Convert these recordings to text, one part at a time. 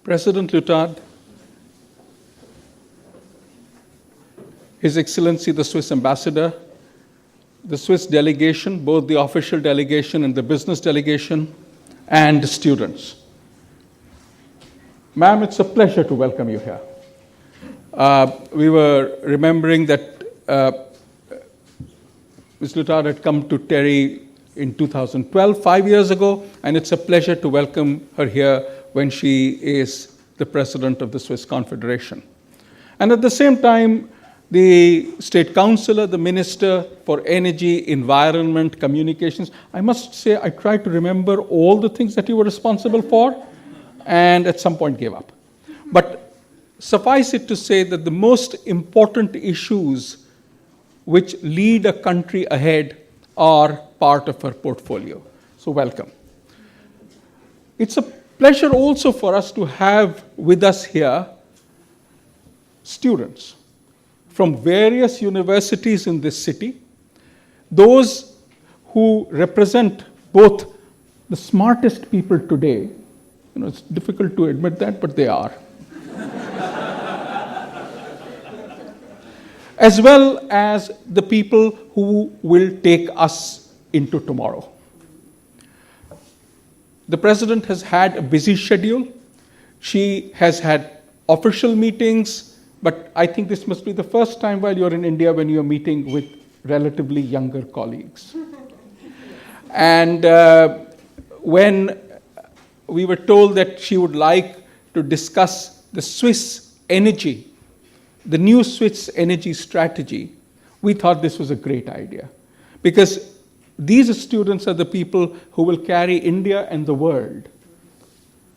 President Leuthard, His Excellency the Swiss Ambassador, the Swiss delegation, both the official delegation and the business delegation, and students. Ma'am, it's a pleasure to welcome you here. We were remembering that Ms. Leuthard had come to Terry in 2012, 5 years ago, and it's a pleasure to welcome her here when she is the president of the Swiss Confederation. And at the same time, the State Councillor, the Minister for Energy, Environment, Communications. I must say, I tried to remember all the things that you were responsible for, and at some point gave up. But suffice it to say that the most important issues which lead a country ahead are part of her portfolio. So welcome. It's a pleasure also for us to have with us here students from various universities in this city, those who represent both the smartest people today. It's difficult to admit that, but they are. As well as the people who will take us into tomorrow. The President has had a busy schedule. She has had official meetings, but I think this must be the first time while you're in India when you're meeting with relatively younger colleagues. And when we were told that she would like to discuss the Swiss energy, the new Swiss energy strategy, we thought this was a great idea. Because these students are the people who will carry India and the world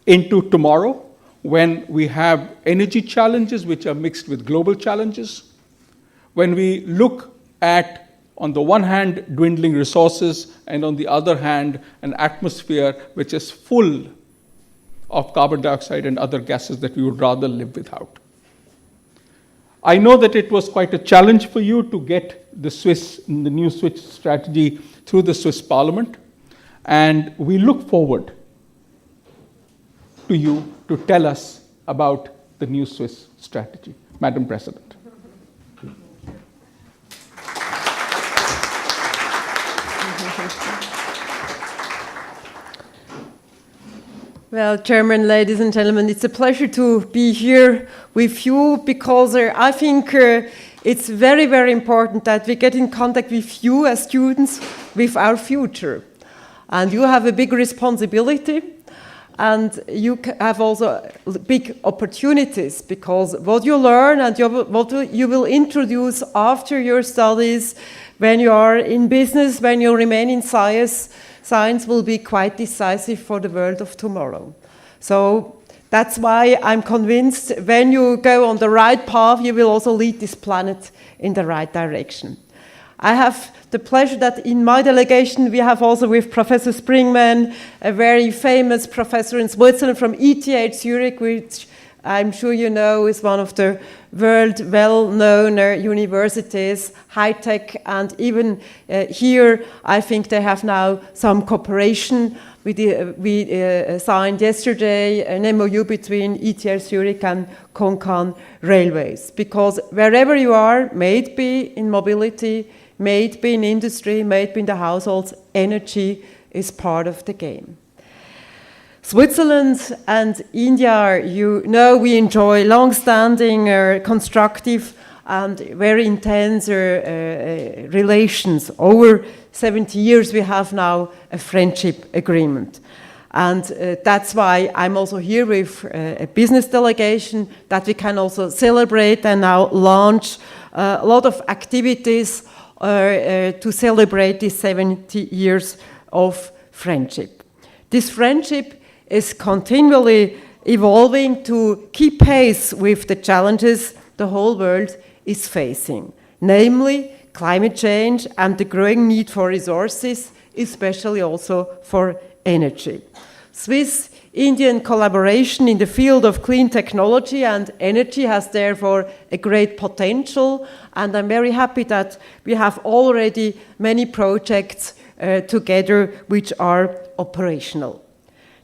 into tomorrow, when we have energy challenges which are mixed with global challenges, when we look at, on the one hand, dwindling resources, and on the other hand, an atmosphere which is full of carbon dioxide and other gases that we would rather live without. I know that it was quite a challenge for you to get the new Swiss strategy through the Swiss Parliament, and we look forward to you to tell us about the new Swiss strategy. Madam President. Well, Chairman, ladies and gentlemen, it's a pleasure to be here with you because I think it's very, very important that we get in contact with you as students with our future. And you have a big responsibility. And you have also big opportunities because what you learn and what you will introduce after your studies, when you are in business, when you remain in science will be quite decisive for the world of tomorrow. So that's why I'm convinced when you go on the right path, you will also lead this planet in the right direction. I have the pleasure that in my delegation we have also with Professor Springman, a very famous professor in Switzerland from ETH Zurich, which I'm sure you know is one of the world well-known universities, high-tech, and even here I think they have now some cooperation. We signed yesterday an MOU between ETH Zurich and Konkan Railways, because wherever you are, may it be in mobility, may it be in industry, may it be in the households, energy is part of the game. Switzerland and India, you know, we enjoy long-standing, constructive and very intense relations. Over 70 years we have now a friendship agreement. And that's why I'm also here with a business delegation that we can also celebrate and now launch a lot of activities to celebrate these 70 years of friendship. This friendship is continually evolving to keep pace with the challenges the whole world is facing, namely climate change and the growing need for resources, especially also for energy. Swiss-Indian collaboration in the field of clean technology and energy has therefore a great potential, and I'm very happy that we have already many projects together which are operational.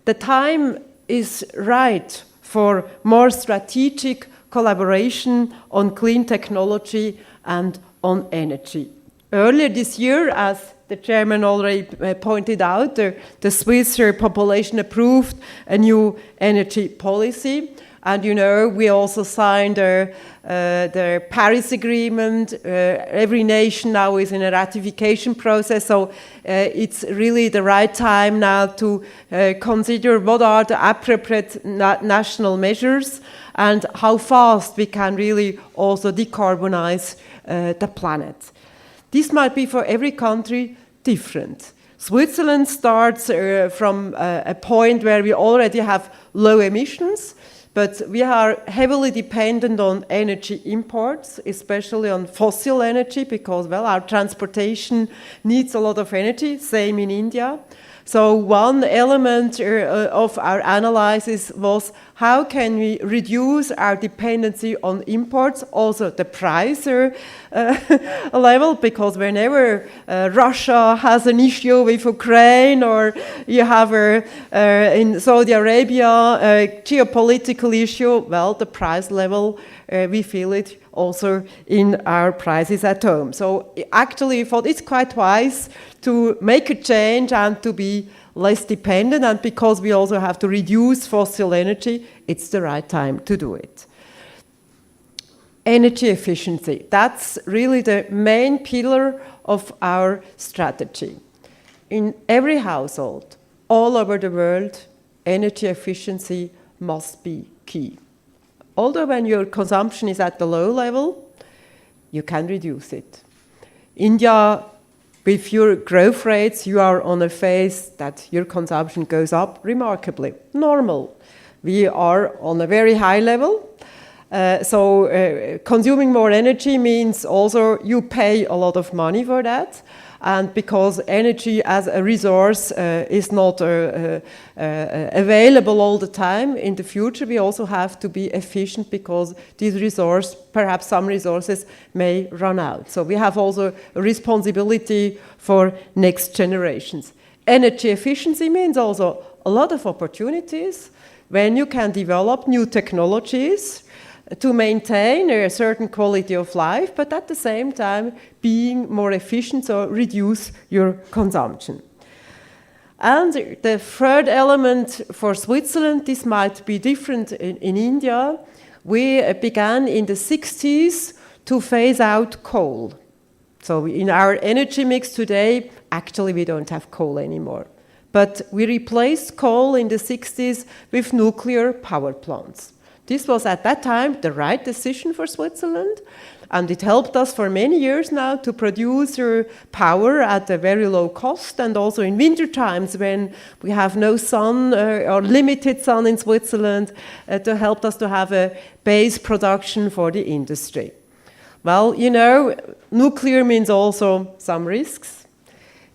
The time is right for more strategic collaboration on clean technology and on energy. Earlier this year, as the chairman already pointed out, the Swiss population approved a new energy policy. And we also signed the Paris Agreement. Every nation now is in a ratification process, so it's really the right time now to consider what are the appropriate national measures and how fast we can really also decarbonize the planet. This might be for every country different. Switzerland starts from a point where we already have low emissions, but we are heavily dependent on energy imports, especially on fossil energy, because, well, our transportation needs a lot of energy, same in India. So one element of our analysis was how can we reduce our dependency on imports, also the price level, because whenever Russia has an issue with Ukraine, or you have in Saudi Arabia a geopolitical issue, well, the price level, we feel it also in our prices at home. So actually, I thought it's quite wise to make a change and to be less dependent, and because we also have to reduce fossil energy, it's the right time to do it. Energy efficiency, that's really the main pillar of our strategy. In every household, all over the world, energy efficiency must be key. Although when your consumption is at the low level, you can reduce it. India, with your growth rates, you are on a phase that your consumption goes up remarkably. Normal. We are on a very high level. So consuming more energy means also you pay a lot of money for that. And because energy as a resource is not available all the time, in the future we also have to be efficient because this resource, perhaps some resources, may run out. So we have also a responsibility for next generations. Energy efficiency means also a lot of opportunities when you can develop new technologies to maintain a certain quality of life, but at the same time being more efficient, so reduce your consumption. And the third element for Switzerland, this might be different in India. We began in the 60s to phase out coal. So in our energy mix today, actually we don't have coal anymore. But we replaced coal in the 60s with nuclear power plants. This was at that time the right decision for Switzerland, and it helped us for many years now to produce power at a very low cost, and also in winter times when we have no sun or limited sun in Switzerland, to help us to have a base production for the industry. Well, nuclear means also some risks.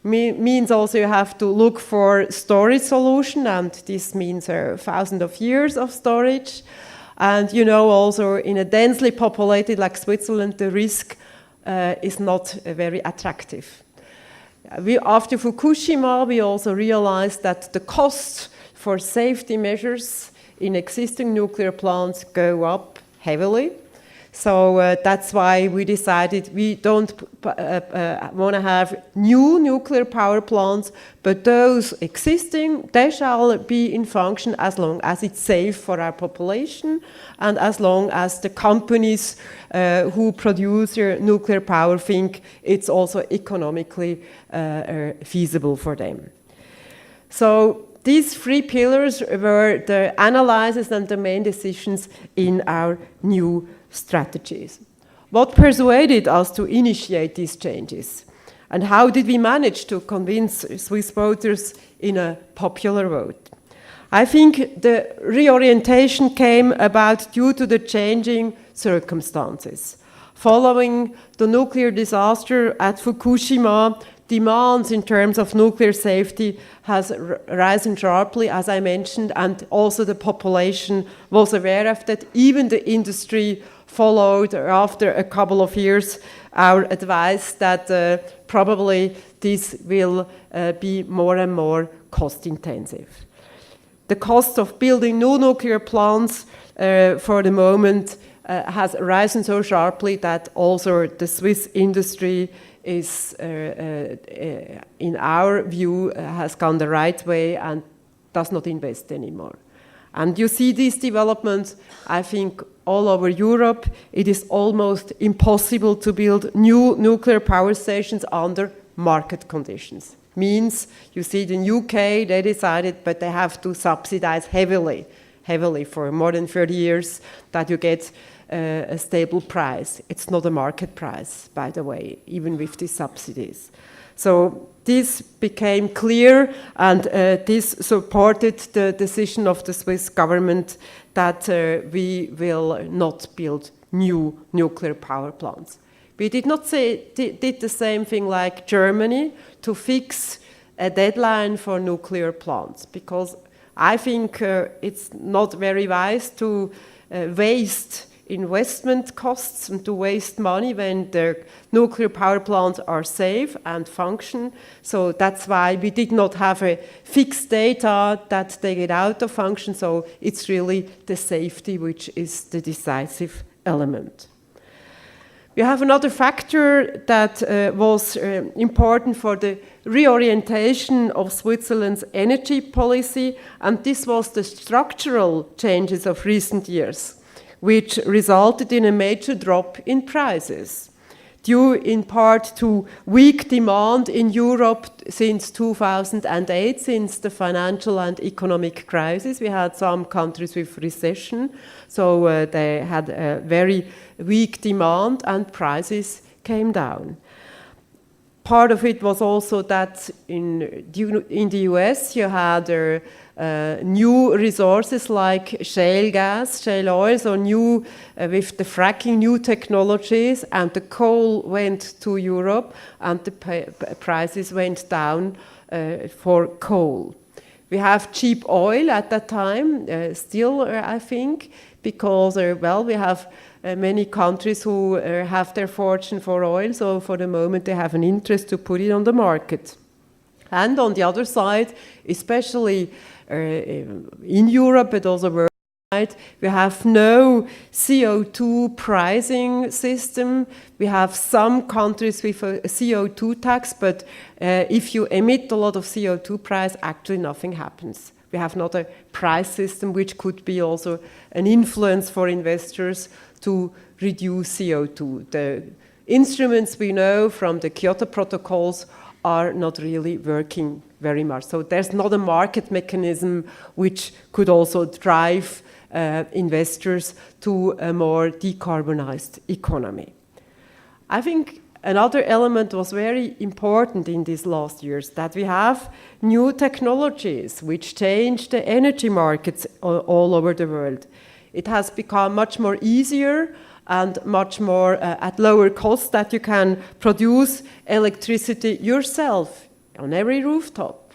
Means also you have to look for storage solution, and this means thousands of years of storage. And also in a densely populated like Switzerland, the risk is not very attractive. After Fukushima, we also realized that the costs for safety measures in existing nuclear plants go up heavily. So that's why we decided we don't want to have new nuclear power plants, but those existing, they shall be in function as long as it's safe for our population and as long as the companies who produce nuclear power think it's also economically feasible for them. So these three pillars were the analysis and the main decisions in our new strategies. What persuaded us to initiate these changes? And how did we manage to convince Swiss voters in a popular vote? I think the reorientation came about due to the changing circumstances. Following the nuclear disaster at Fukushima, demands in terms of nuclear safety has risen sharply, as I mentioned, and also the population was aware of that. Even the industry followed after a couple of years our advice that probably this will be more and more cost intensive. the cost of building new nuclear plants for the moment has risen so sharply that also the Swiss industry is, in our view, has gone the right way and does not invest anymore. And you see these developments, I think, all over Europe. It is almost impossible to build new nuclear power stations under market conditions. Means, you see it in UK, they decided, but they have to subsidize heavily for more than 30 years that you get a stable price. It's not a market price, by the way, even with these subsidies. So this became clear, and this supported the decision of the Swiss government that we will not build new nuclear power plants. We did not did the same thing like Germany to fix a deadline for nuclear plants, because I think it's not very wise to waste investment costs and to waste money when the nuclear power plants are safe and function. So that's why we did not have a fixed data that they get out of function. So it's really the safety which is the decisive element. We have another factor that was important for the reorientation of Switzerland's energy policy, and this was the structural changes of recent years, which resulted in a major drop in prices, due in part to weak demand in Europe since 2008, since the financial and economic crisis. We had some countries with recession, so they had a very weak demand and prices came down. Part of it was also that in the US you had new resources like shale gas, shale oil, so new with the fracking, new technologies, and the coal went to Europe and the prices went down for coal. We have cheap oil at that time, still I think, because we have many countries who have their fortune for oil, so for the moment they have an interest to put it on the market. And on the other side, especially in Europe, but also worldwide, we have no CO2 pricing system. We have some countries with a CO2 tax, but if you emit a lot of CO2 price, actually nothing happens. We have not a price system which could be also an influence for investors to reduce CO2. The instruments we know from the Kyoto protocols are not really working very much. So there's not a market mechanism which could also drive investors to a more decarbonized economy. I think another element was very important in these last years, that we have new technologies which change the energy markets all over the world. It has become much more easier and much more at lower cost that you can produce electricity yourself on every rooftop.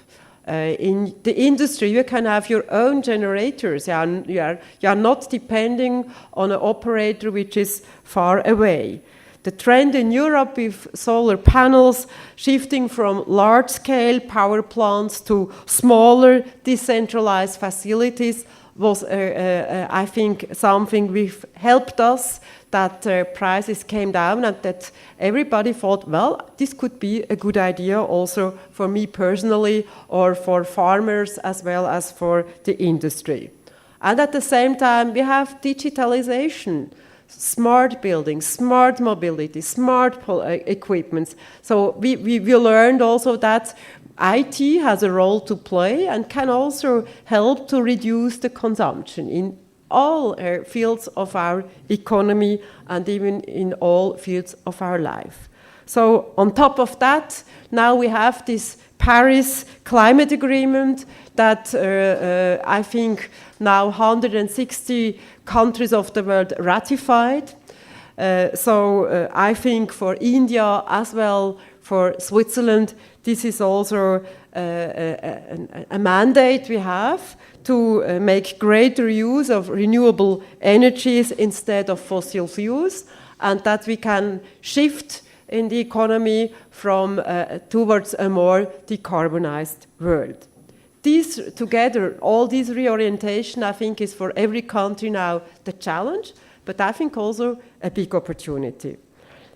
In the industry, you can have your own generators. You are not depending on an operator which is far away. The trend in Europe with solar panels shifting from large-scale power plants to smaller decentralized facilities was, I think, something which helped us, that prices came down and that everybody thought, well, this could be a good idea also for me personally or for farmers as well as for the industry. And at the same time, we have digitalization, smart buildings, smart mobility, smart equipments. So we learned also that IT has a role to play and can also help to reduce the consumption in all fields of our economy and even in all fields of our life. So on top of that, now we have this Paris Climate Agreement that I think now 160 countries of the world ratified. So I think for India as well, for Switzerland, this is also a mandate we have to make greater use of renewable energies instead of fossil fuels, and that we can shift in the economy from towards a more decarbonized world. these together, all this reorientation, I think, is for every country now the challenge, but I think also a big opportunity.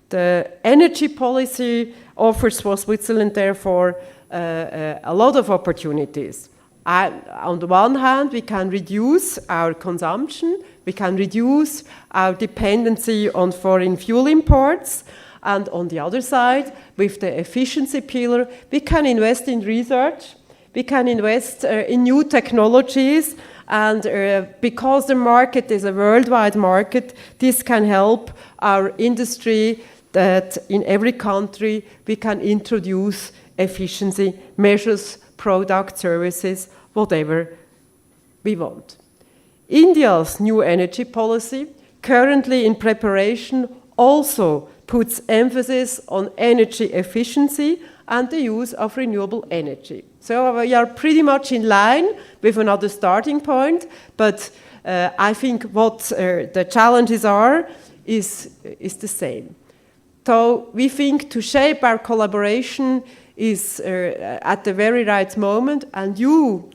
The energy policy offers for Switzerland, therefore, a lot of opportunities. On the one hand, we can reduce our consumption, we can reduce our dependency on foreign fuel imports, and on the other side, with the efficiency pillar, we can invest in research, we can invest in new technologies, and because the market is a worldwide market, this can help our industry that in every country we can introduce efficiency measures, product, services, whatever we want. India's new energy policy, currently in preparation, also puts emphasis on energy efficiency and the use of renewable energy. So we are pretty much in line with another starting point, but I think what the challenges are is the same. So we think to shape our collaboration is at the very right moment, and you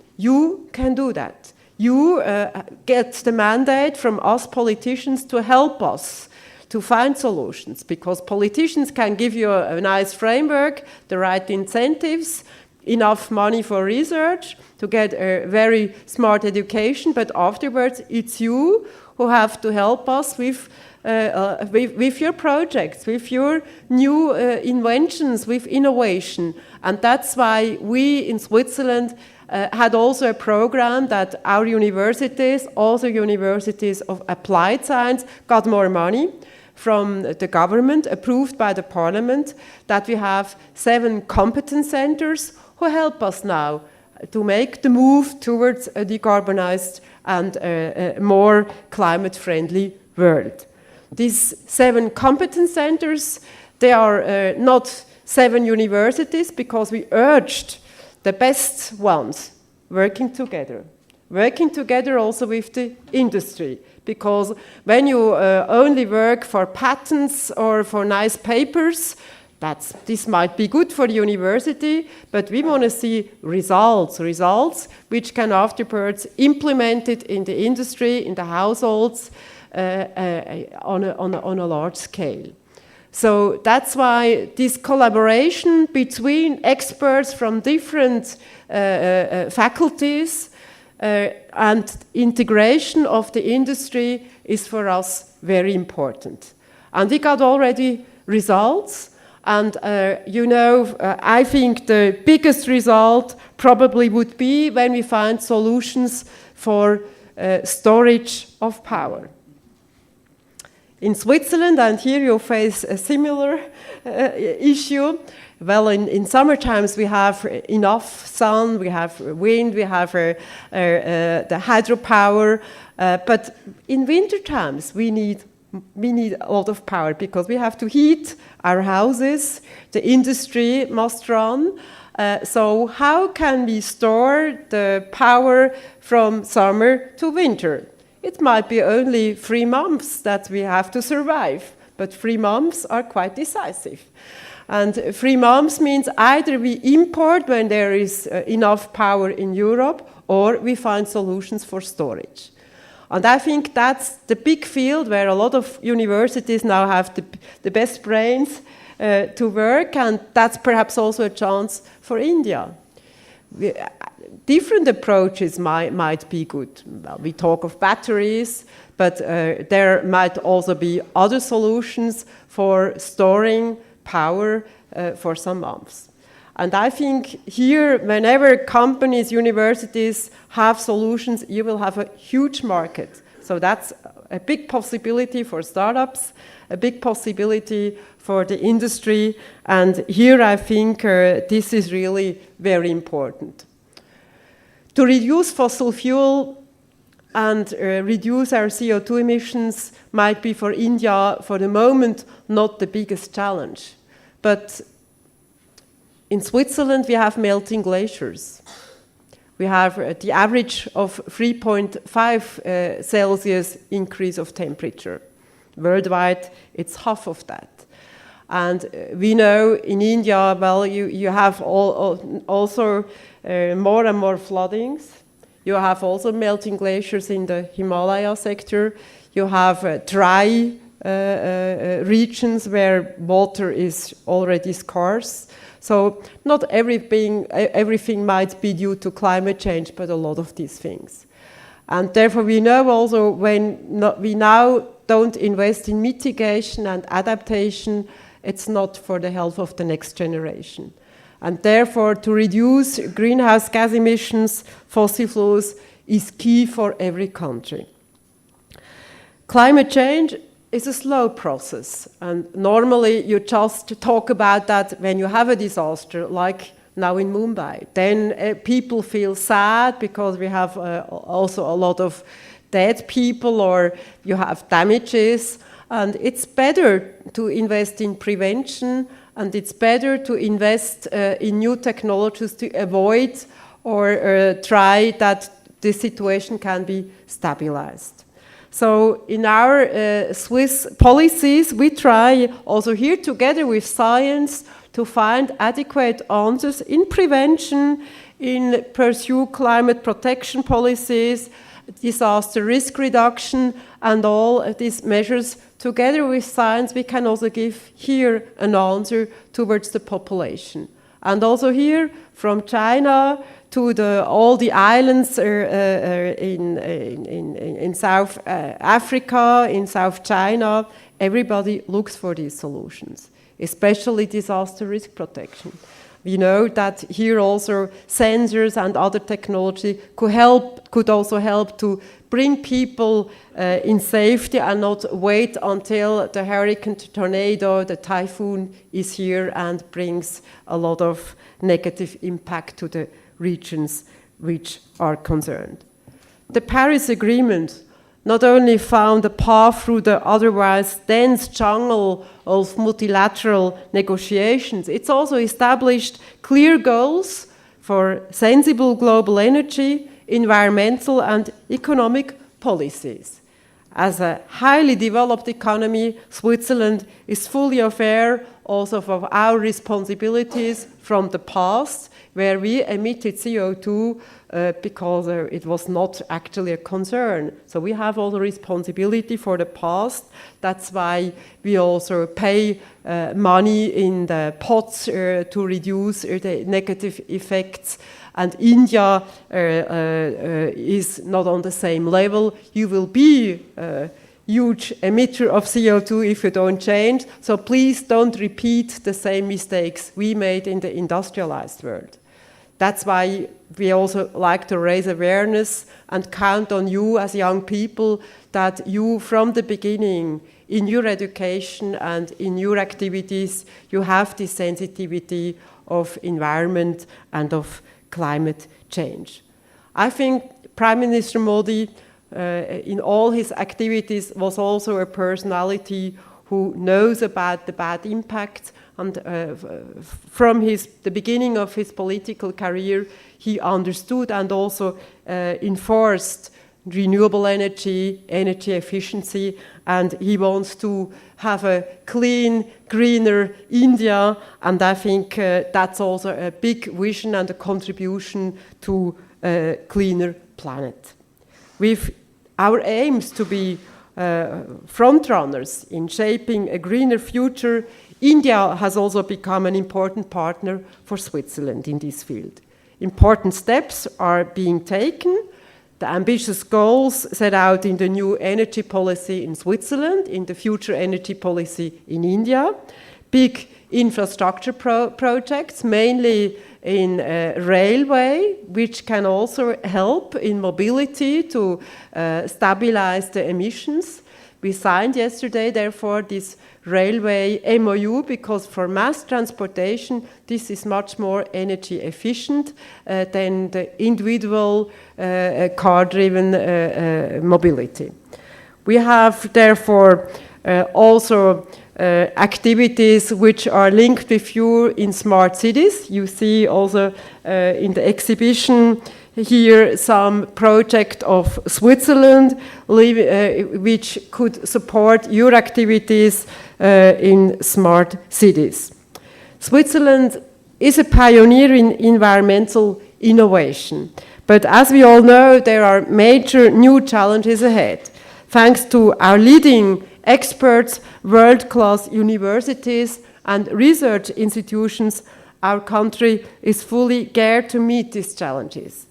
can do that. You get the mandate from us politicians to help us to find solutions, because politicians can give you a nice framework, the right incentives, enough money for research, to get a very smart education, but afterwards it's you who have to help us with your projects, with your new inventions, with innovation. And that's why we in Switzerland had also a program that our universities, also universities of applied science, got more money from the government, approved by the parliament, that we have 7 competence centers who help us now to make the move towards a decarbonized and a more climate-friendly world. These 7 competence centers, they are not 7 universities, because we urged the best ones working together also with the industry. Because when you only work for patents or for nice papers, this might be good for the university, but we want to see results which can afterwards implement it in the industry, in the households, on a large scale. So that's why this collaboration between experts from different faculties and integration of the industry is for us very important. And we got already results, and I think the biggest result probably would be when we find solutions for storage of power. In Switzerland, and here you face a similar issue. Well, in summer times we have enough sun, we have wind, we have the hydropower, but in winter times we need a lot of power, because we have to heat our houses, the industry must run. So how can we store the power from summer to winter? It might be only 3 months that we have to survive, but 3 months are quite decisive. And 3 months means either we import when there is enough power in Europe, or we find solutions for storage. And I think that's the big field where a lot of universities now have the best brains to work, and that's perhaps also a chance for India. Different approaches might be good. Well, we talk of batteries, but there might also be other solutions for storing power for some months. And I think here, whenever companies, universities have solutions, you will have a huge market. So that's a big possibility for startups, a big possibility for the industry. And here I think this is really very important. To reduce fossil fuel and reduce our CO2 emissions might be for India, for the moment, not the biggest challenge. But in Switzerland, we have melting glaciers. We have the average of 3.5 Celsius increase of temperature. Worldwide, it's half of that. And we know in India, well, you have also more and more floodings. You have also melting glaciers in the Himalaya sector. You have dry regions where water is already scarce. So not everything might be due to climate change, but a lot of these things. And therefore we know also when we now don't invest in mitigation and adaptation, it's not for the health of the next generation. And therefore to reduce greenhouse gas emissions, fossil fuels is key for every country. Climate change is a slow process, and normally you just talk about that when you have a disaster, like now in Mumbai. Then people feel sad because we have also a lot of dead people, or you have damages, and it's better to invest in prevention, and it's better to invest in new technologies to avoid or try that the situation can be stabilized. So in our Swiss policies, we try also here together with science to find adequate answers in prevention, in pursue climate protection policies, disaster risk reduction, and all these measures. Together with science, we can also give here an answer towards the population. And also here, from China to all the islands in South Africa, in South China, everybody looks for these solutions, especially disaster risk protection. We know that here also sensors and other technology could also help to bring people in safety and not wait until the hurricane, tornado, the typhoon is here and brings a lot of negative impact to the regions which are concerned. The Paris Agreement not only found a path through the otherwise dense jungle of multilateral negotiations, it's also established clear goals for sensible global energy, environmental and economic policies. As a highly developed economy, Switzerland is fully aware also of our responsibilities from the past, where we emitted CO2 because it was not actually a concern. So we have all the responsibility for the past. That's why we also pay money in the pots to reduce the negative effects. And India is not on the same level. You will be a huge emitter of CO2 if you don't change. So please don't repeat the same mistakes we made in the industrialized world. That's why we also like to raise awareness and count on you as young people, that you from the beginning in your education and in your activities, you have this sensitivity of environment and of climate change. I think Prime Minister Modi, in all his activities, was also a personality who knows about the bad impact. And from the beginning of his political career, he understood and also enforced renewable energy, energy efficiency, and he wants to have a clean, greener India, and I think that's also a big vision and a contribution to a cleaner planet. With our aims to be frontrunners in shaping a greener future, India has also become an important partner for Switzerland in this field. Important steps are being taken. The ambitious goals set out in the new energy policy in Switzerland, in the future energy policy in India, big infrastructure projects, mainly in railway, which can also help in mobility to stabilize the emissions. We signed yesterday, therefore, this railway MOU, because for mass transportation, this is much more energy efficient than the individual car-driven mobility. We have, therefore, also activities which are linked with you in smart cities. You see also in the exhibition here some project of Switzerland which could support your activities in smart cities. Switzerland is a pioneer in environmental innovation. But as we all know, there are major new challenges ahead. Thanks to our leading experts, world-class universities and research institutions, our country is fully geared to meet these challenges.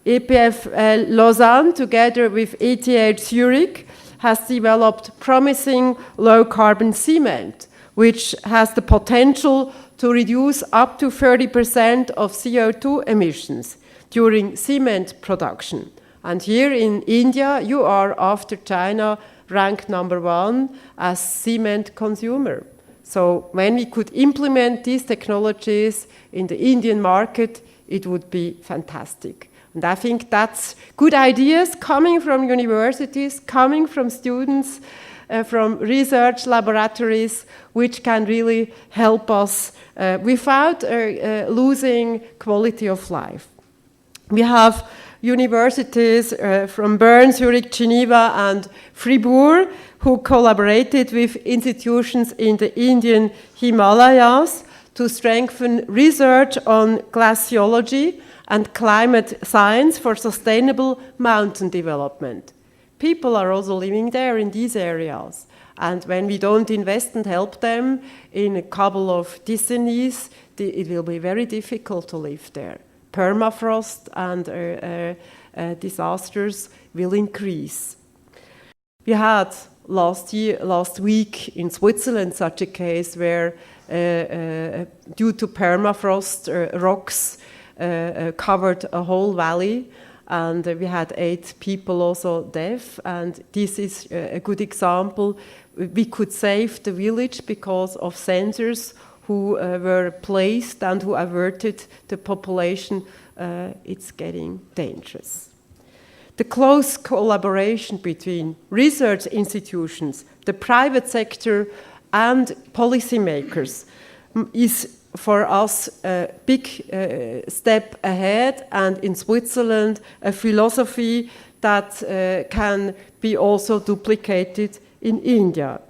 EPF Lausanne, together with ETH Zurich, has developed promising low-carbon cement, which has the potential to reduce up to 30% of CO2 emissions during cement production. And here in India, you are, after China, ranked number 1 as cement consumer. So when we could implement these technologies in the Indian market, it would be fantastic. And I think that's good ideas coming from universities, coming from students, from research laboratories, which can really help us without losing quality of life. We have universities from Bern, Zurich, Geneva, and Fribourg who collaborated with institutions in the Indian Himalayas to strengthen research on glaciology and climate science for sustainable mountain development. People are also living there in these areas. And when we don't invest and help them in a couple of decennies, it will be very difficult to live there. Permafrost and disasters will increase. We had last week in Switzerland such a case where due to permafrost, rocks covered a whole valley, and we had 8 people also deaf, and this is a good example. We could save the village because of sensors who were placed and who averted the population. It's getting dangerous. The close collaboration between research institutions, the private sector, and policymakers is for us a big step ahead, and in Switzerland a philosophy that can be also duplicated in India.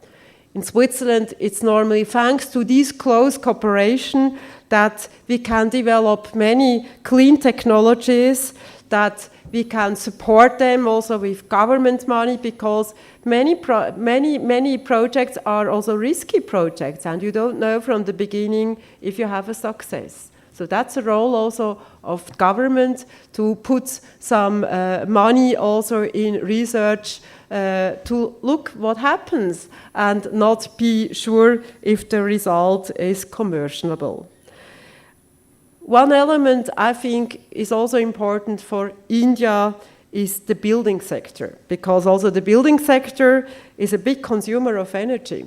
In Switzerland, it's normally thanks to this close cooperation that we can develop many clean technologies, that we can support them also with government money, because many projects are also risky projects, and you don't know from the beginning if you have a success. So that's a role also of government to put some money also in research to look what happens and not be sure if the result is commercializable. One element I think is also important for India is the building sector, because also the building sector is a big consumer of energy.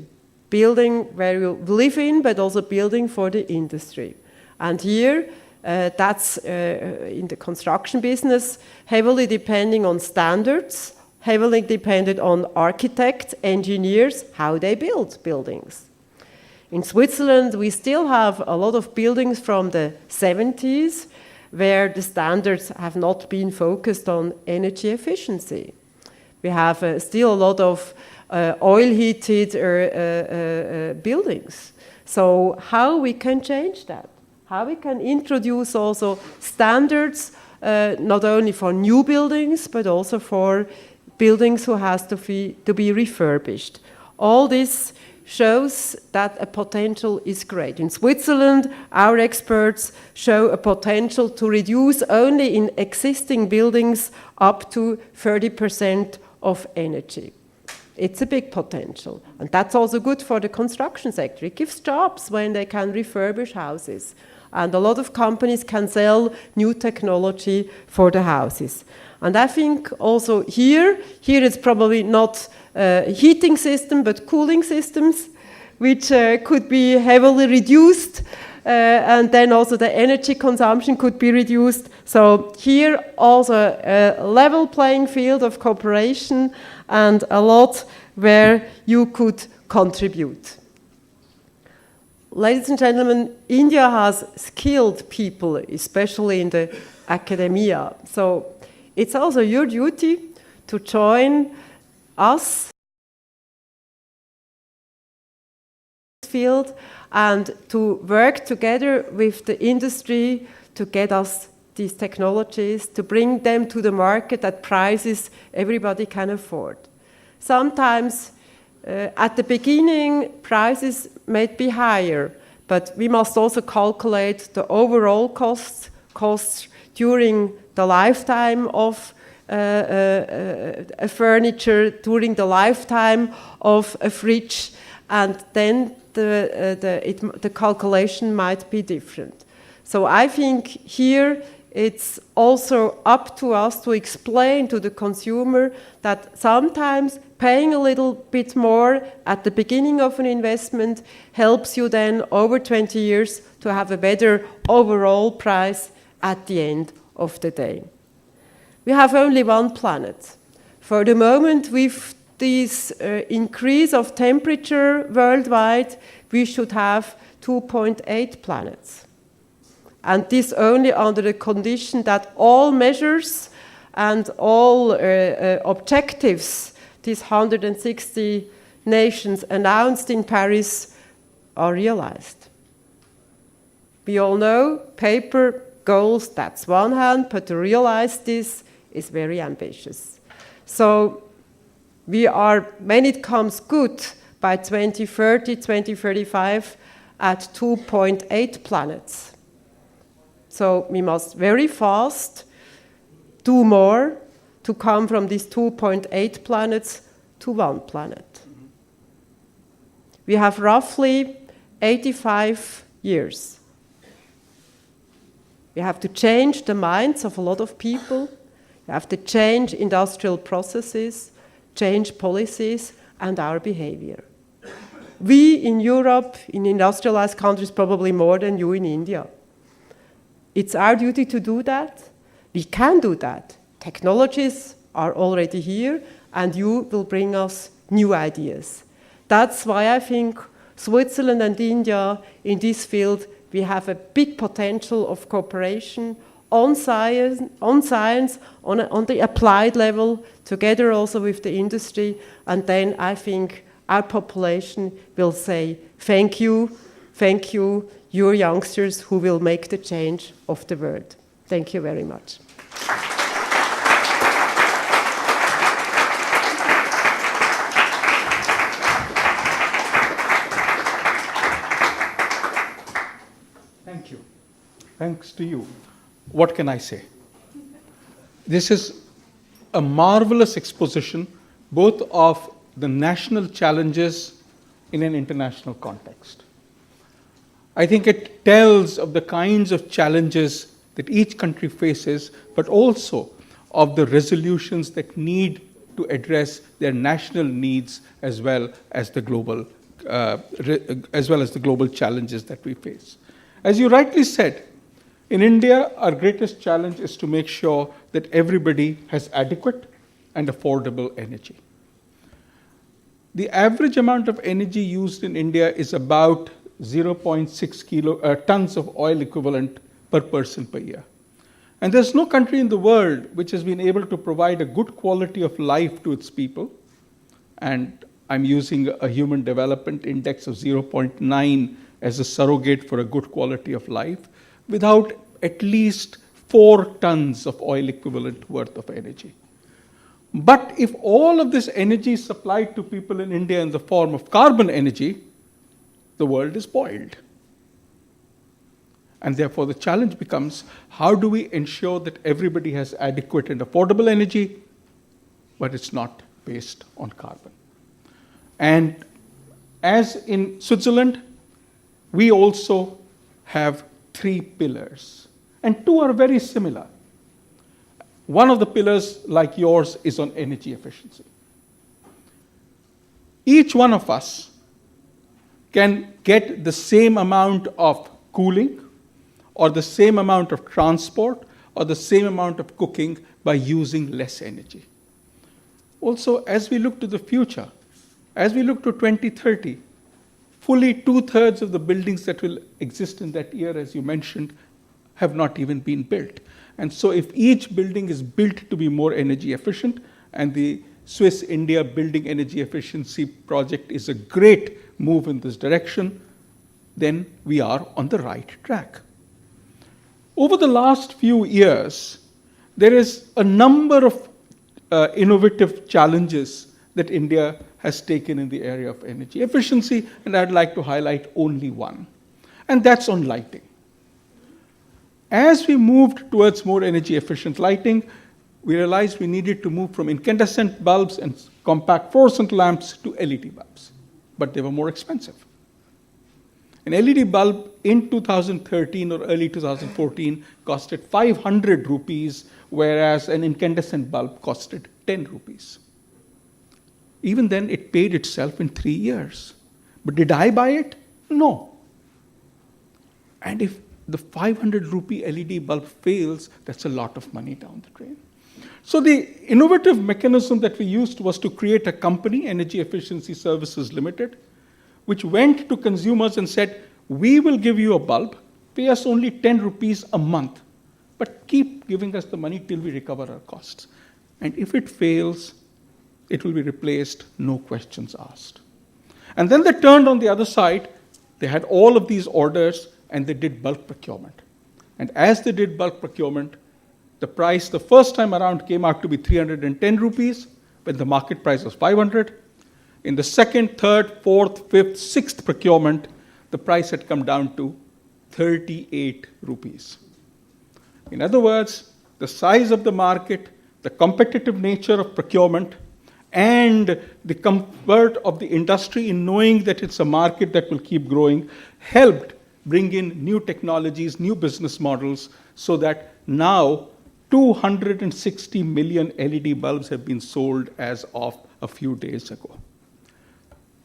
Building where you live in, but also building for the industry. And here, that's in the construction business, heavily depending on standards, heavily dependent on architects, engineers, how they build buildings. In Switzerland, we still have a lot of buildings from the 70s where the standards have not been focused on energy efficiency. We have still a lot of oil-heated buildings. So how we can change that? How we can introduce also standards not only for new buildings, but also for buildings who has to be refurbished. All this shows that a potential is great. In Switzerland, our experts show a potential to reduce only in existing buildings up to 30% of energy. It's a big potential. And that's also good for the construction sector. It gives jobs when they can refurbish houses. And a lot of companies can sell new technology for the houses. And I think also here it's probably not heating system, but cooling systems, which could be heavily reduced, and then also the energy consumption could be reduced. So here also a level playing field of cooperation and a lot where you could contribute. ladies and gentlemen, India has skilled people, especially in the academia. So it's also your duty to join us field and to work together with the industry to get us these technologies, to bring them to the market at prices everybody can afford. Sometimes at the beginning, prices may be higher, but we must also calculate the overall costs during the lifetime of a furniture, during the lifetime of a fridge, and then the calculation might be different. So I think here it's also up to us to explain to the consumer that sometimes paying a little bit more at the beginning of an investment helps you then over 20 years to have a better overall price at the end of the day. We have only one planet. For the moment, with this increase of temperature worldwide, we should have 2.8 planets. And this only under the condition that all measures and all objectives, these 160 nations announced in Paris, are realized. We all know paper goals, that's one hand, but to realize this is very ambitious. So we are, when it comes good, by 2030, 2035, at 2.8 planets. So we must very fast do more to come from these 2.8 planets to one planet. We have roughly 85 years. We have to change the minds of a lot of people. We have to change industrial processes, change policies, and our behavior. We in Europe, in industrialized countries, probably more than you in India. It's our duty to do that. We can do that. Technologies are already here, and you will bring us new ideas. That's why I think Switzerland and India, in this field, we have a big potential of cooperation on science, on the applied level, together also with the industry, and then I think our population will say, thank you, your youngsters who will make the change of the world. Thank you very much. Thank you. Thanks to you. What can I say? This is a marvelous exposition, both of the national challenges in an international context. I think it tells of the kinds of challenges that each country faces, but also of the resolutions that need to address their national needs as well as the global challenges that we face. As you rightly said, in India, our greatest challenge is to make sure that everybody has adequate and affordable energy. The average amount of energy used in India is about 0.6 tons of oil equivalent per person per year. And there's no country in the world which has been able to provide a good quality of life to its people. And I'm using a human development index of 0.9 as a surrogate for a good quality of life, without at least 4 tons of oil equivalent worth of energy. But if all of this energy is supplied to people in India in the form of carbon energy, the world is spoiled. And therefore the challenge becomes, how do we ensure that everybody has adequate and affordable energy, but it's not based on carbon? And as in Switzerland, we also have 3 pillars, and 2 are very similar. One of the pillars, like yours, is on energy efficiency. Each one of us can get the same amount of cooling, or the same amount of transport, or the same amount of cooking by using less energy. Also, as we look to the future, as we look to 2030, Fully 2/3 of the buildings that will exist in that year, as you mentioned, have not even been built. And so if each building is built to be more energy efficient, and the Swiss India Building Energy Efficiency Project is a great move in this direction, then we are on the right track. Over the last few years, there is a number of innovative challenges that India has taken in the area of energy efficiency, and I'd like to highlight only one, and that's on lighting. As we moved towards more energy efficient lighting, we realized we needed to move from incandescent bulbs and compact fluorescent lamps to LED bulbs, but they were more expensive. An LED bulb in 2013 or early 2014 costed 500 rupees, whereas an incandescent bulb costed 10 rupees. Even then, it paid itself in 3 years. But did I buy it? No. And if the 500 rupee LED bulb fails, that's a lot of money down the drain. So the innovative mechanism that we used was to create a company, Energy Efficiency Services Limited, which went to consumers and said, we will give you a bulb, pay us only 10 rupees a month, but keep giving us the money till we recover our costs. And if it fails, it will be replaced, no questions asked. And then they turned on the other side, they had all of these orders, and they did bulk procurement. And as they did bulk procurement, the price the first time around came out to be 310 rupees, when the market price was 500. In the second, third, fourth, fifth, sixth procurement, the price had come down to 38 rupees. In other words, the size of the market, the competitive nature of procurement, and the comfort of the industry in knowing that it's a market that will keep growing helped bring in new technologies, new business models, so that now 260 million LED bulbs have been sold as of a few days ago.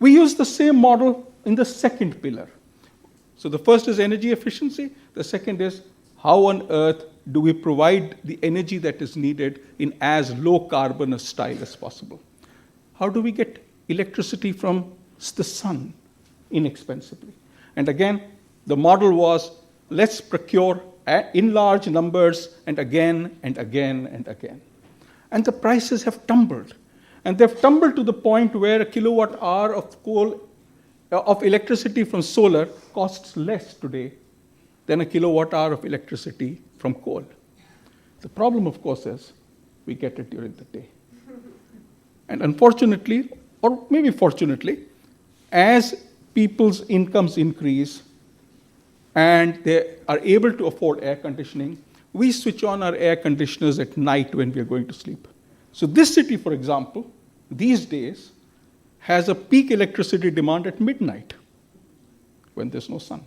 We use the same model in the second pillar. So the first is energy efficiency. The second is how on earth do we provide the energy that is needed in as low carbon a style as possible? How do we get electricity from the sun inexpensively? And again, the model was, let's procure in large numbers and again and again and again. And the prices have tumbled. And they've tumbled to the point where a kilowatt hour of of electricity from solar costs less today than a kilowatt hour of electricity from coal. The problem, of course, is we get it during the day. And unfortunately, or maybe fortunately, as people's incomes increase and they are able to afford air conditioning, we switch on our air conditioners at night when we are going to sleep. So this city, for example, these days has a peak electricity demand at midnight when there's no sun.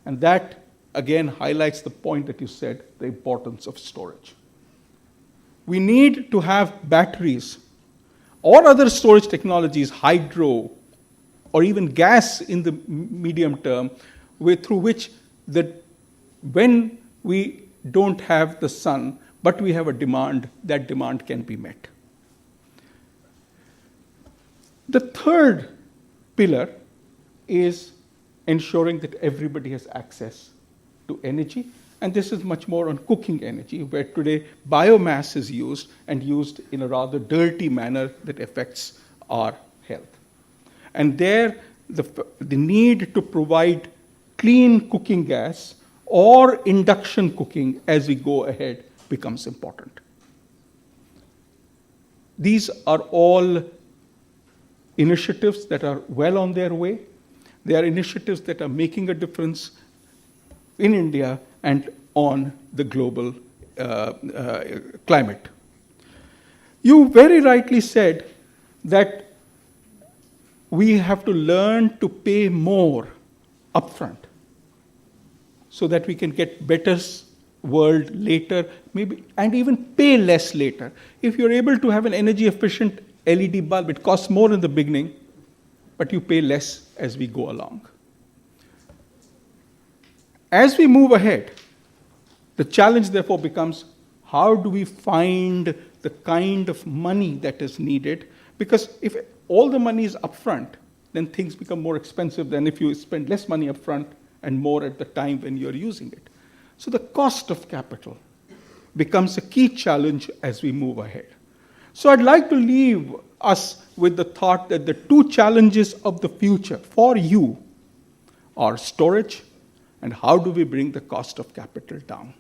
And that, again, highlights the point that you said, the importance of storage. We need to have batteries or other storage technologies, hydro, or even gas in the medium term, through which when we don't have the sun, but we have a demand, that demand can be met. The third pillar is ensuring that everybody has access to energy, and this is much more on cooking energy, where today biomass is used and used in a rather dirty manner that affects our health. And there, the need to provide clean cooking gas or induction cooking as we go ahead becomes important. These are all initiatives that are well on their way. They are initiatives that are making a difference in India and on the global climate. You very rightly said that we have to learn to pay more upfront so that we can get better world later, maybe, and even pay less later. If you're able to have an energy efficient LED bulb, it costs more in the beginning, but you pay less as we go along. As we move ahead, the challenge therefore becomes, how do we find the kind of money that is needed? Because if all the money is upfront, then things become more expensive than if you spend less money up front and more at the time when you're using it. So the cost of capital becomes a key challenge as we move ahead. So I'd like to leave us with the thought that the two challenges of the future for you are storage and how do we bring the cost of capital down.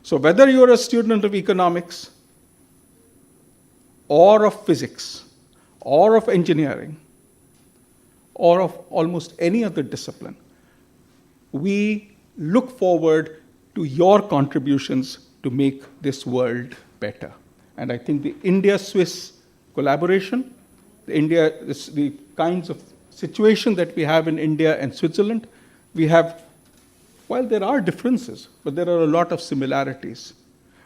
So whether you're a student of economics or of physics or of engineering or of almost any other discipline, we look forward to your contributions to make this world better. And I think the India-Swiss collaboration, the kinds of situation that we have in India and Switzerland, we have, while there are differences, but there are a lot of similarities,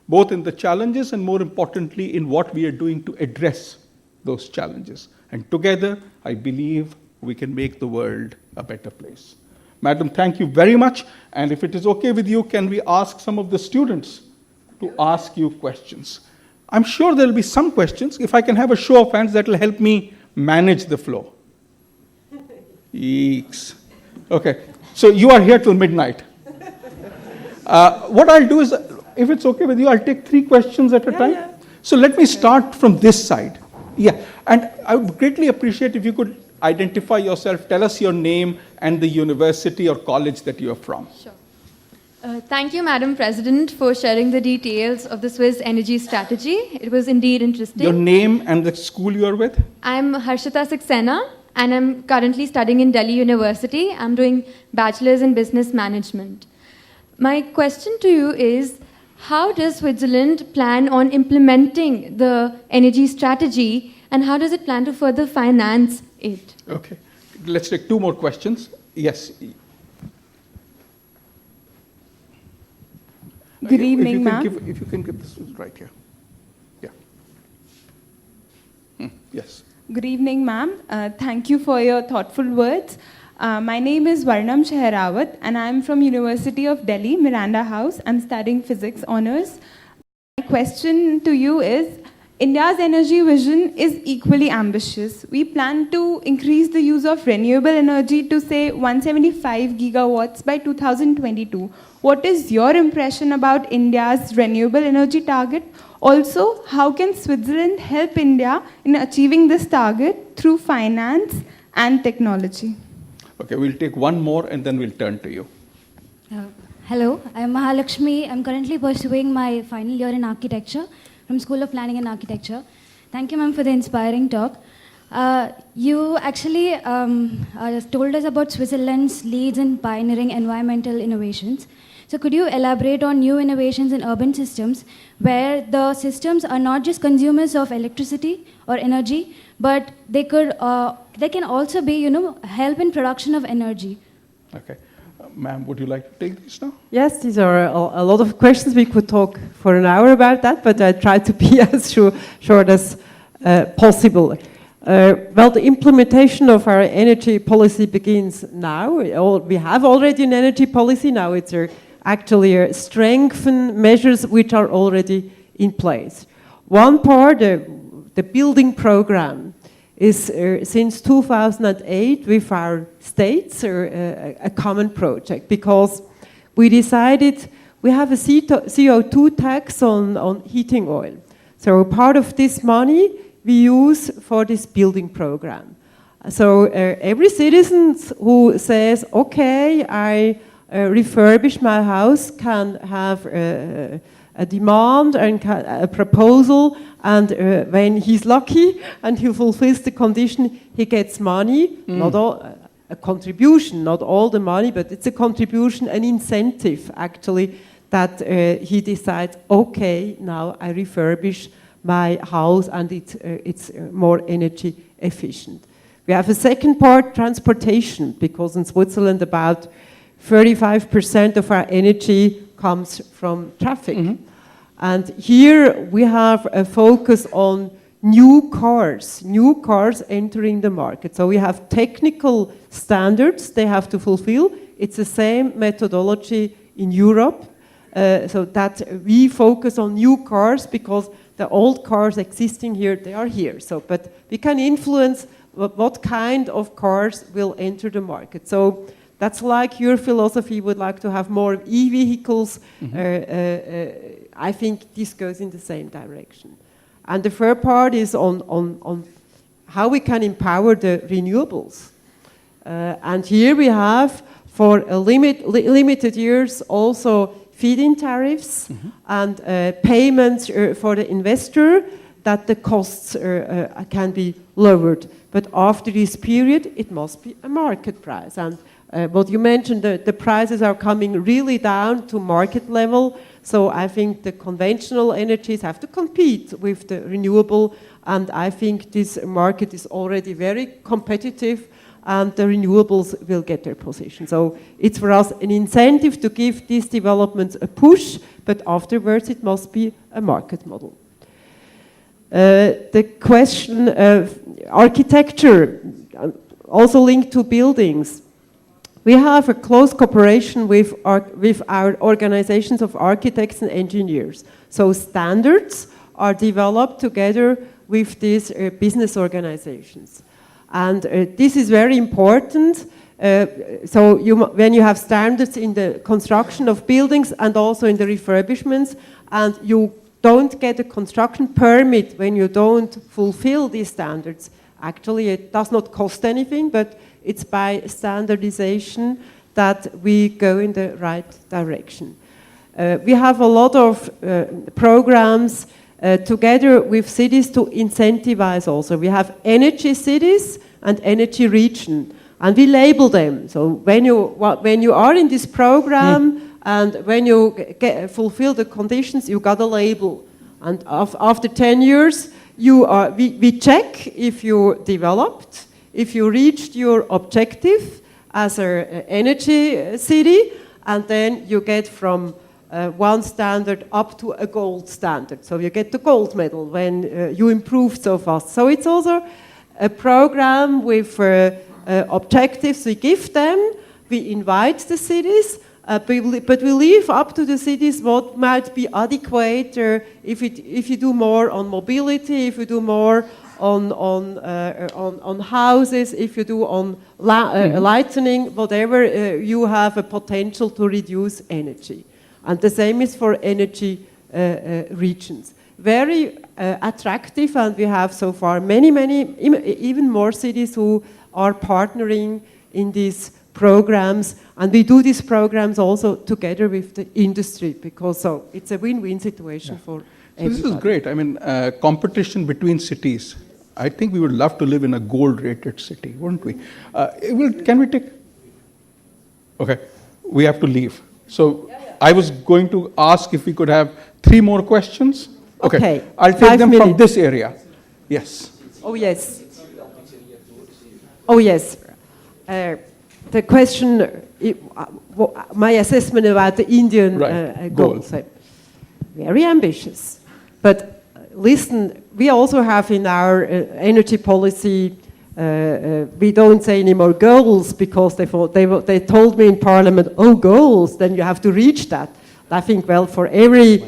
both in the challenges and more importantly in what we are doing to address those challenges. And together, I believe we can make the world a better place. Madam, thank you very much. And if it is okay with you, can we ask some of the students to ask you questions? I'm sure there will be some questions. If I can have a show of hands, that will help me manage the flow. Eeks. Okay, so you are here till midnight. What I'll do is, if it's okay with you, I'll take 3 questions at a time. Yeah. So let me start from this side. Yeah, and I would greatly appreciate if you could identify yourself, tell us your name and the university or college that you are from. Sure. Thank you, Madam President, for sharing the details of the Swiss energy strategy. It was indeed interesting. Your name and the school you are with? I'm Harshita Saxena, and I'm currently studying in Delhi University. I'm doing bachelor's in business management. My question to you is, how does Switzerland plan on implementing the energy strategy, and how does it plan to further finance it? Okay, let's take 2 more questions. Yes. Good evening, ma'am. If you can give this right here. Yeah. Yes. Good evening, ma'am. Thank you for your thoughtful words. My name is Varnam Shehrawat, and I'm from University of Delhi, Miranda House. I'm studying physics honors. My question to you is, India's energy vision is equally ambitious. We plan to increase the use of renewable energy to, say, 175 gigawatts by 2022. What is your impression about India's renewable energy target? Also, how can Switzerland help India in achieving this target through finance and technology? Okay, we'll take 1 more and then we'll turn to you. Hello, I'm Mahalakshmi. I'm currently pursuing my final year in architecture from School of Planning and Architecture. Thank you, ma'am, for the inspiring talk. You actually told us about Switzerland's leads in pioneering environmental innovations. So could you elaborate on new innovations in urban systems where the systems are not just consumers of electricity or energy, but they can also be, help in production of energy? Okay. Ma'am, would you like to take this now? Yes, these are a lot of questions. We could talk for an hour about that, but I try to be as short as possible. Well, the implementation of our energy policy begins now. We have already an energy policy. Now it's actually strengthen measures which are already in place. One part, the building program, is since 2008 with our states a common project, because we decided we have a CO2 tax on heating oil. So part of this money we use for this building program. So every citizen who says, okay, I refurbish my house, can have a demand and a proposal, and when he's lucky and he fulfills the condition, he gets money, not all, a contribution, not all the money, but it's a contribution, an incentive actually, that he decides, okay, now I refurbish my house and it's more energy efficient. We have a second part, transportation, because in Switzerland about 35% of our energy comes from traffic. Mm-hmm. And here we have a focus on new cars entering the market. So we have technical standards they have to fulfill. It's the same methodology in Europe, so that we focus on new cars because the old cars existing here, they are here. So, but we can influence what kind of cars will enter the market. So that's like your philosophy would like to have more e-vehicles. I think this goes in the same direction. And the third part is on how we can empower the renewables. And here we have, for a limited years, also feed-in tariffs and payments for the investor, that the costs can be lowered. But after this period, it must be a market price. And what you mentioned, the prices are coming really down to market level. So I think the conventional energies have to compete with the renewable. And I think this market is already very competitive, and the renewables will get their position. So it's for us an incentive to give these developments a push, but afterwards it must be a market model. The question of architecture, also linked to buildings. We have a close cooperation with our organizations of architects and engineers. So standards are developed together with these business organizations. And this is very important. So when you have standards in the construction of buildings and also in the refurbishments, and you don't get a construction permit when you don't fulfill these standards, actually it does not cost anything, but it's by standardization that we go in the right direction. We have a lot of programs together with cities to incentivize also. We have energy cities and energy region, and we label them. So when you are in this program and when you fulfill the conditions, you got a label. And after 10 years, we check if you developed, if you reached your objective as an energy city, and then you get from one standard up to a gold standard. So you get the gold medal when you improve so fast. So it's also a program with objectives we give them. We invite the cities, but we leave up to the cities what might be adequate, if you do more on mobility, if you do more on houses, if you do on lightening, whatever, you have a potential to reduce energy. And the same is for energy regions. Very attractive, and we have so far many, even more cities who are partnering in these programs, and we do these programs also together with the industry, because so it's a win-win situation for everybody. This is great. I mean, competition between cities. I think we would love to live in a gold-rated city, wouldn't we? Can we take? Okay, we have to leave. So I was going to ask if we could have 3 more questions. Okay. I'll take them from this area. Yes. Oh, yes. Oh, yes. The question, my assessment about the Indian goals. Very ambitious. But listen, we also have in our energy policy, we don't say any more goals, because they told me in Parliament, oh, goals, then you have to reach that. I think, well, for you,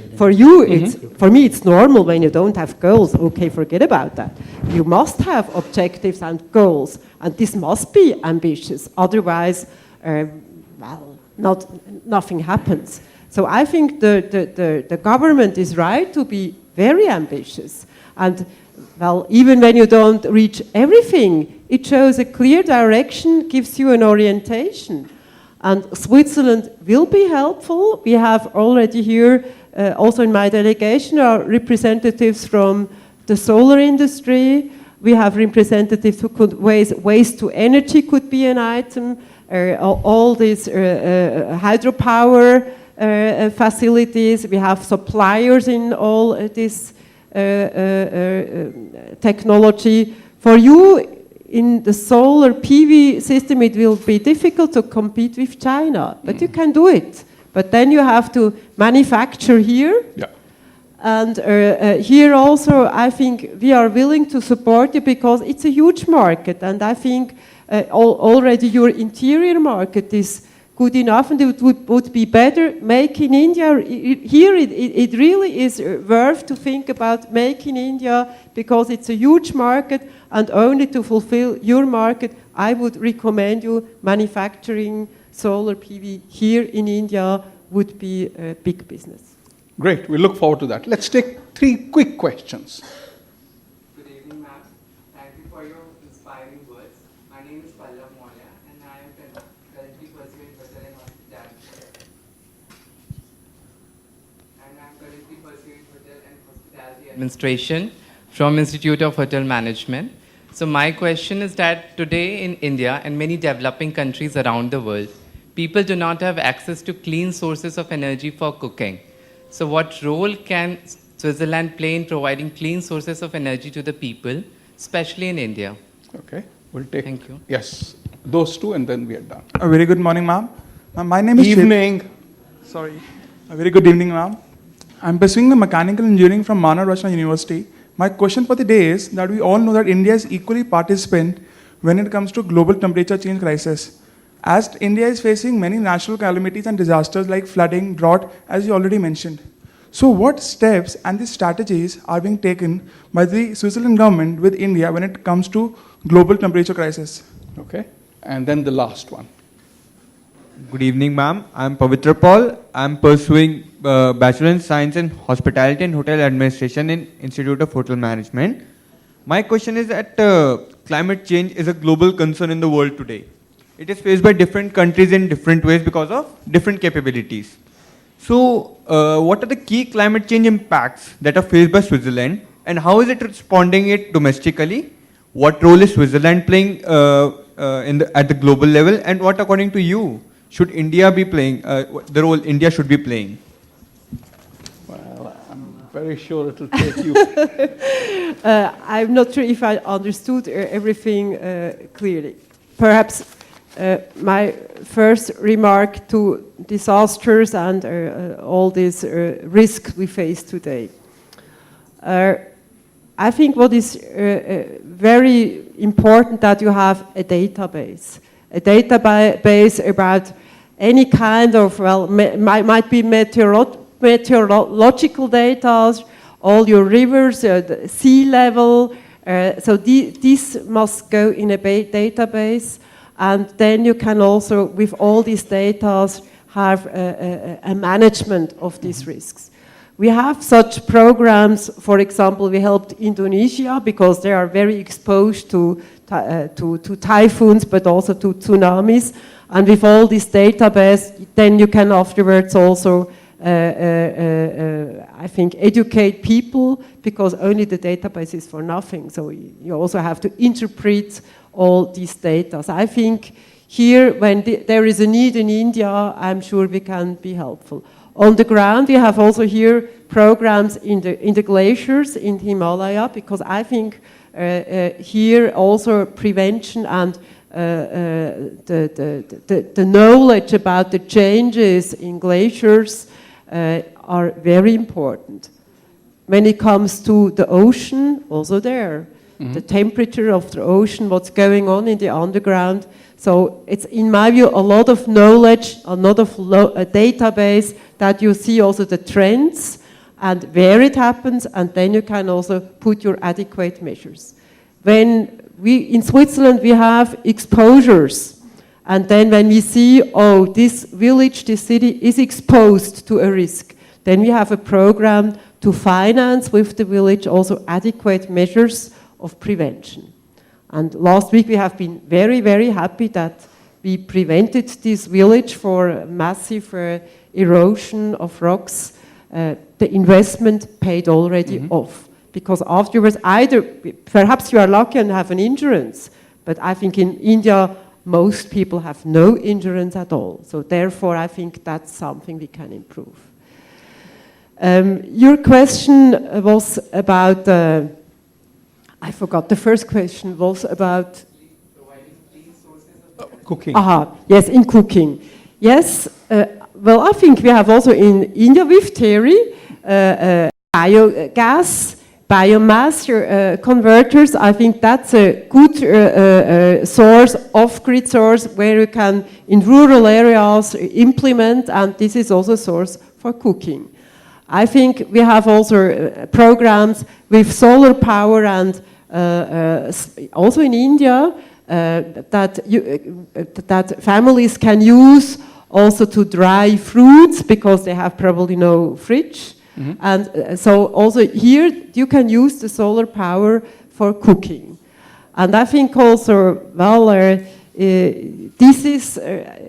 for me, it's normal when you don't have goals. Okay, forget about that. You must have objectives and goals, and this must be ambitious. Otherwise, nothing happens. So I think the government is right to be very ambitious. And, well, even when you don't reach everything, it shows a clear direction, gives you an orientation. And Switzerland will be helpful. We have already here, also in my delegation, are representatives from the solar industry. We have representatives who could waste to energy could be an item. All these hydropower facilities. We have suppliers in all this technology. For you, in the solar PV system, it will be difficult to compete with China, but you can do it. But then you have to manufacture here. Yeah. And here also, I think we are willing to support you, because it's a huge market. And I think already your interior market is good enough, and it would be better make in India. Here it really is worth to think about make in India, because it's a huge market, and only to fulfill your market, I would recommend you manufacturing solar PV here in India would be a big business. Great, we look forward to that. Let's take 3 quick questions. Good evening, ma'am. Thank you for your inspiring words. My name is Pallav Moya, and I am currently pursuing Hotel and Hospitality. Administration from Institute of Hotel Management. So my question is that today in India and many developing countries around the world, people do not have access to clean sources of energy for cooking. So what role can Switzerland play in providing clean sources of energy to the people, especially in India? Okay, we'll take. Thank you. Yes, those 2, and then we are done. A very good morning, ma'am. My name is Evening. Sorry. A very good evening, ma'am. I'm pursuing the mechanical engineering from Mano Rachna University. My question for the day is that we all know that India is equally participant when it comes to global temperature change crisis. As India is facing many natural calamities and disasters like flooding, drought, as you already mentioned. So what steps and the strategies are being taken by the Switzerland government with India when it comes to global temperature crisis? Okay, and then the last one. Good evening, ma'am. I'm Pavitra Paul. I'm pursuing Bachelor in Science in Hospitality and Hotel Administration in Institute of Hotel Management. My question is that climate change is a global concern in the world today. It is faced by different countries in different ways because of different capabilities. So, what are the key climate change impacts that are faced by Switzerland, and how is it responding it domestically? What role is Switzerland playing at the global level, and what, according to you, should India be playing, the role India should be playing? Well, I'm very sure it will take you. I'm not sure if I understood everything clearly. Perhaps my first remark to disasters and all these risks we face today. I think what is very important that you have a database about any kind of, well, might be meteorological data, all your rivers, the sea level. So this must go in a database, and then you can also, with all these data, have a management of these risks. We have such programs. For example, we helped Indonesia because they are very exposed to typhoons, but also to tsunamis. And with all this database, then you can afterwards also, I think, educate people, because only the database is for nothing. So you also have to interpret all these data. So I think here, when there is a need in India, I'm sure we can be helpful. On the ground, we have also here programs in the glaciers in Himalaya, because I think here also prevention and the knowledge about the changes in glaciers are very important. When it comes to the ocean, also there, the temperature of the ocean, what's going on in the underground. So it's, in my view, a lot of knowledge, a lot of a database that you see also the trends and where it happens, and then you can also put your adequate measures. When in Switzerland, we have exposures, and then when we see, oh, this village, this city is exposed to a risk, then we have a program to finance with the village also adequate measures of prevention. And last week we have been very, very happy that we prevented this village for massive erosion of rocks. The investment paid already off. Because afterwards, either, perhaps you are lucky and have an insurance, but I think in India, most people have no insurance at all. So therefore, I think that's something we can improve. Your question was about, I forgot, the first question was about Cooking. Yes, in cooking. Yes, well, I think we have also in India with dairy, biogas biomass converters, I think that's a good source, off-grid source, where you can, in rural areas, implement, and this is also a source for cooking. I think we have also programs with solar power and also in India that families can use also to dry fruits because they have probably no fridge. Mm-hmm. And so also here you can use the solar power for cooking. And I think also, well, this is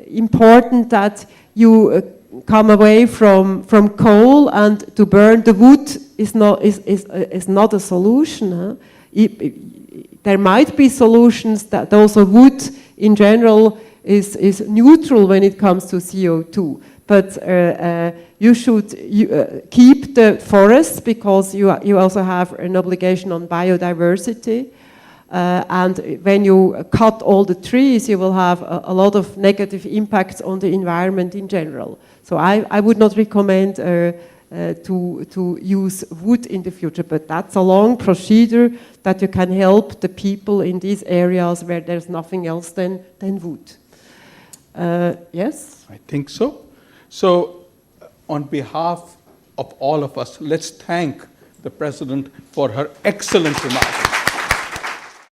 important that you come away from coal, and to burn the wood is not a solution. Huh? There might be solutions that also wood in general is neutral when it comes to CO2. But you should keep the forests because you also have an obligation on biodiversity. And when you cut all the trees, you will have a lot of negative impacts on the environment in general. So I would not recommend to use wood in the future, but that's a long procedure that you can help the people in these areas where there's nothing else than wood. Yes? I think so. So, on behalf of all of us, let's thank the President for her excellent remarks.